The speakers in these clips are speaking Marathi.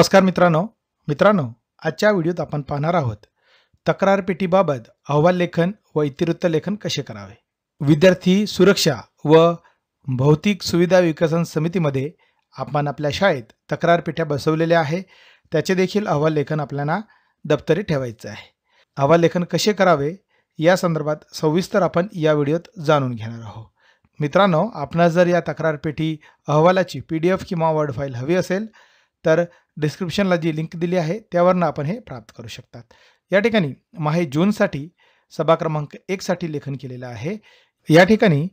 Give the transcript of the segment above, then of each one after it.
नमस्कार मित्रांनो, आजच्या व्हिडिओत आपण पाहणार आहोत तक्रार पेटीबाबत अहवाल लेखन व इतिवृत्त लेखन कसे करावे। विद्यार्थी सुरक्षा व भौतिक सुविधा विकसन समितीमध्ये आपण आपल्या शाळेत तक्रार पेट्या बसवलेल्या आहे, त्याचे देखील अहवाल लेखन आपल्याला दप्तरी ठेवायचे आहे। अहवाल लेखन कसे करावे या संदर्भात सविस्तर आपण या व्हिडिओत जाणून घेणार आहोत। मित्रांनो, आपणास जर या तक्रार पेटी अहवालाची PDF किंवा वर्ड फाईल हवी असेल तर डिस्क्रिप्शनला जी लिंक दिली आहे त्यावरून आपण हे प्राप्त करू शकतात। या ठिकाणी माहे जूनसाठी सभा क्रमांक 1 साठी लेखन केलेलं आहे। या ठिकाणी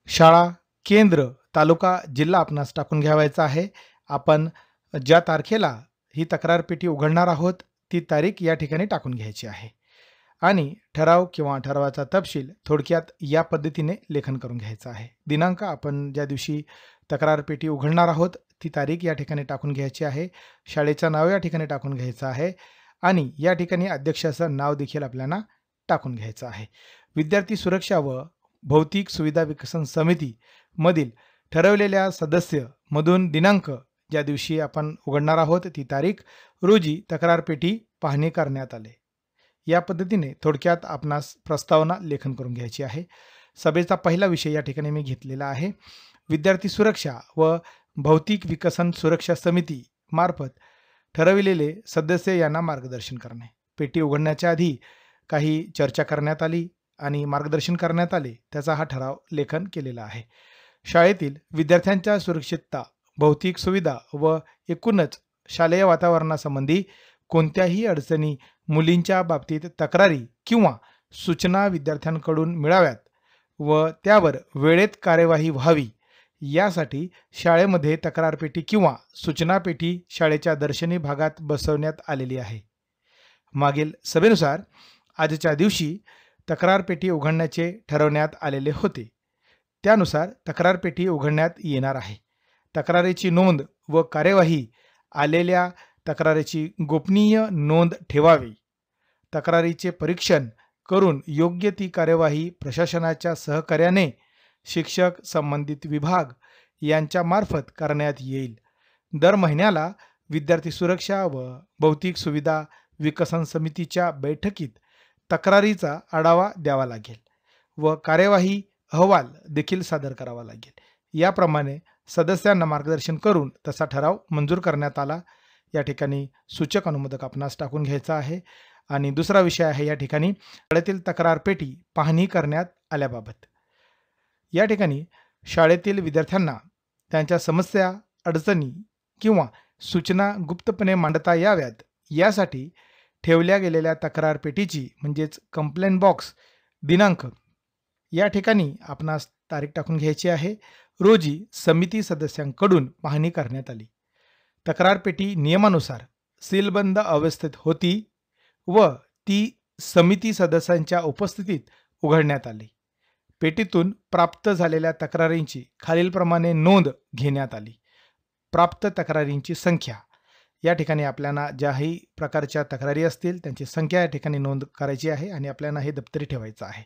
शाळा, केंद्र, तालुका, जिल्हा आपणास टाकून घ्यावायचा आहे। आपण ज्या तारखेला ही तक्रार पेटी उघडणार आहोत ती तारीख या ठिकाणी टाकून घ्यायची आहे आणि ठराव किंवा ठरावाचा तपशील थोडक्यात या पद्धतीने लेखन करून घ्यायचा आहे। दिनांक आपण ज्या दिवशी तक्रार पेटी उघडणार आहोत ती तारीख या ठिकाणी टाकून घ्यायची आहे। शाळेचं नाव या ठिकाणी टाकून घ्यायचं आहे आणि या ठिकाणी अध्यक्षाचं नाव देखील आपल्याला टाकून घ्यायचं आहे। विद्यार्थी सुरक्षा व भौतिक सुविधा विकसन समिती मधील ठरवलेल्या सदस्य मधून दिनांक ज्या दिवशी आपण उघडणार आहोत ती तारीख रोजी तक्रार पेटी पाहणी करण्यात आले। या पद्धतीने थोडक्यात आपणास प्रस्तावना लेखन करून घ्यायची आहे। सभेचा पहिला विषय या ठिकाणी मी घेतलेला आहे। विद्यार्थी सुरक्षा व भौतिक विकसन सुरक्षा समिती मार्फत ठरविलेले सदस्य यांना मार्गदर्शन करणे। पेटी उघडण्याच्या आधी काही चर्चा करण्यात आली आणि मार्गदर्शन करण्यात आले, त्याचा हा ठराव लेखन केलेला आहे। शाळेतील विद्यार्थ्यांच्या सुरक्षितता, भौतिक सुविधा व एकूणच शालेय वातावरणासंबंधी कोणत्याही अडचणी मुलींच्या बाबतीत तक्रारी किंवा सूचना विद्यार्थ्यांकडून मिळाव्यात व त्यावर वेळेत कार्यवाही व्हावी यासाठी शाळेमध्ये तक्रार पेटी किंवा सूचना पेटी शाळेच्या दर्शनी भागात बसवण्यात आलेली आहे। मागील सभेनुसार आजच्या दिवशी तक्रार पेटी उघडण्याचे ठरवण्यात आलेले होते, त्यानुसार तक्रार पेटी उघडण्यात येणार आहे। तक्रारीची नोंद व कार्यवाही आलेल्या तक्रारीची गोपनीय नोंद ठेवावी। तक्रारीचे परीक्षण करून योग्य ती कार्यवाही प्रशासनाच्या सहकार्याने शिक्षक, संबंधित विभाग यांच्या मार्फत करण्यात येईल। दर महिन्याला विद्यार्थी सुरक्षा व भौतिक सुविधा विकसन समितीच्या बैठकीत तक्रारीचा आढावा द्यावा लागेल व कार्यवाही अहवाल देखील सादर करावा लागेल। याप्रमाणे सदस्यांना मार्गदर्शन करून तसा ठराव मंजूर करण्यात आला। या ठिकाणी सूचक अनुमोदक आपणास टाकून घ्यायचा आहे। आणि दुसरा विषय आहे या ठिकाणी शाळेतील तक्रार पेटी पाहणी करण्यात आल्याबाबत। या ठिकाणी शाळेतील विद्यार्थ्यांना त्यांच्या समस्या, अडचणी किंवा सूचना गुप्तपणे मांडता याव्यात यासाठी ठेवल्या गेलेल्या तक्रार पेटीची म्हणजेच कंप्लेंट बॉक्स दिनांक या ठिकाणी आपणास तारीख टाकून घ्यायची आहे। रोजी समिती सदस्यांकडून पाहणी करण्यात आली। तक्रार पेटी नियमानुसार सीलबंद अवस्थेत होती व ती समिती सदस्यांच्या उपस्थितीत उघडण्यात आली। पेटीतून प्राप्त झालेल्या तक्रारींची खालीलप्रमाणे नोंद घेण्यात आली। प्राप्त तक्रारींची संख्या या ठिकाणी आपल्याला ज्याही प्रकारच्या तक्रारी असतील त्यांची संख्या या ठिकाणी नोंद करायची आहे आणि आपल्याला हे दप्तरी ठेवायचं आहे।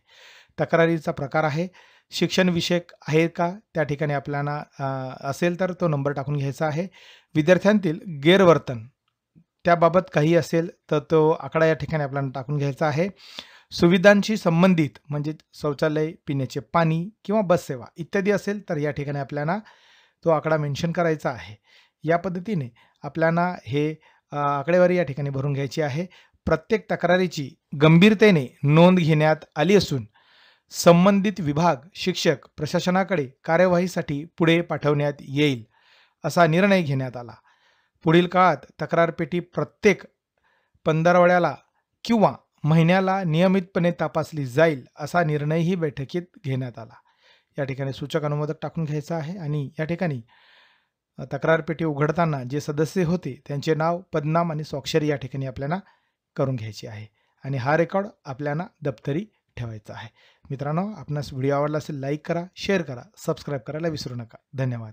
तक्रारीचा प्रकार आहे शिक्षण विषयक आहे का, त्या ठिकाणी आपल्याला असेल तर तो नंबर टाकून घ्यायचा आहे। विद्यार्थ्यांतील गैरवर्तन त्याबाबत काही असेल तर तो आकडा या ठिकाणी आपल्याला टाकून घ्यायचा आहे। सुविधांशी संबंधित म्हणजे शौचालय, पिण्याचे पाणी किंवा बस सेवा इत्यादी असेल तर या ठिकाणी आपल्याला तो आकडा मेन्शन करायचा आहे। या पद्धतीने आपल्याला हे आकडेवारी या ठिकाणी भरून घ्यायची आहे। प्रत्येक तक्रारीची गंभीरतेने नोंद घेण्यात आली असून संबंधित विभाग, शिक्षक, प्रशासनाकडे कार्यवाहीसाठी पुढे पाठवण्यात येईल असा निर्णय घेण्यात आला। पुढील काळात तक्रार पेटी प्रत्येक 15 किंवा महिन्याला नियमितपणे तपासली जाईल असा निर्णयही बैठकीत घेण्यात आला। या ठिकाणी सूचक अनुमोदक टाकून घ्यायचा आहे आणि या ठिकाणी तक्रार पेटी उघडताना जे सदस्य होते त्यांचे नाव, पदनाम आणि स्वाक्षरी या ठिकाणी आपल्याला करून घ्यायची आहे आणि हा रेकॉर्ड आपल्याला दप्तरी ठेवायचा आहे। मित्रांनो, आपणास व्हिडिओ आवडला असेल लाईक करा, शेअर करा, सबस्क्राईब करायला विसरू नका। धन्यवाद।